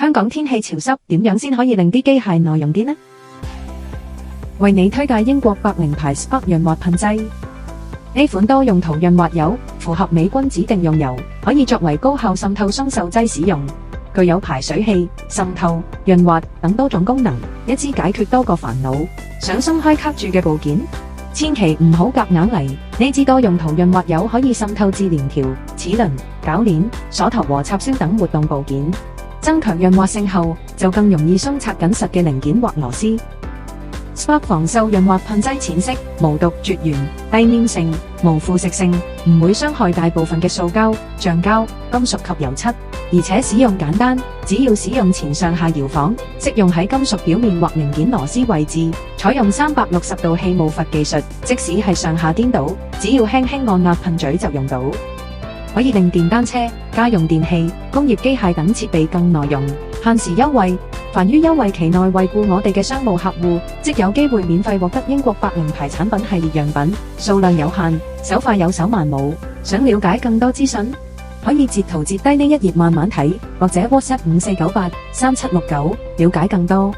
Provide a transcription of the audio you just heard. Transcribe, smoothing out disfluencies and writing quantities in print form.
香港天氣潮濕，點樣先可以令啲機械耐用啲呢？為你推介英國百靈牌 Spark 潤滑噴劑。呢款多用途潤滑油符合美軍指定用油，可以作為高效滲透鬆受劑使用，具有排水器、滲透、潤滑等多種功能，一支解決多個煩惱。想鬆開卡住嘅部件，千祈唔好夾硬嚟。呢支多用途潤滑油可以滲透至鏈條、齒輪、鉸鏈、鎖頭和插銷等活動部件，增強潤滑性後就更容易鬆拆緊實嘅零件或螺絲。Spark 防鏽潤滑噴劑淺色，無毒絕緣，低黏性，無腐蝕性，唔會傷害大部分嘅塑膠、橡膠、金屬及油漆，而且使用簡單，只要使用前上下搖晃，適用喺金屬表面或零件螺絲位置，採用360度氣霧閥技術，即使係上下顛倒，只要輕輕按壓噴嘴就用到，可以令電單車、家用電器、工業機械等設備更耐用。限時優惠，凡於優惠期內惠顧我哋嘅商務客戶，即有機會免費獲得英國百靈牌產品系列樣品，數量有限，手快有手慢冇。想了解更多資訊，可以截圖截低呢一頁慢慢睇，或者 WhatsApp 54983769了解更多。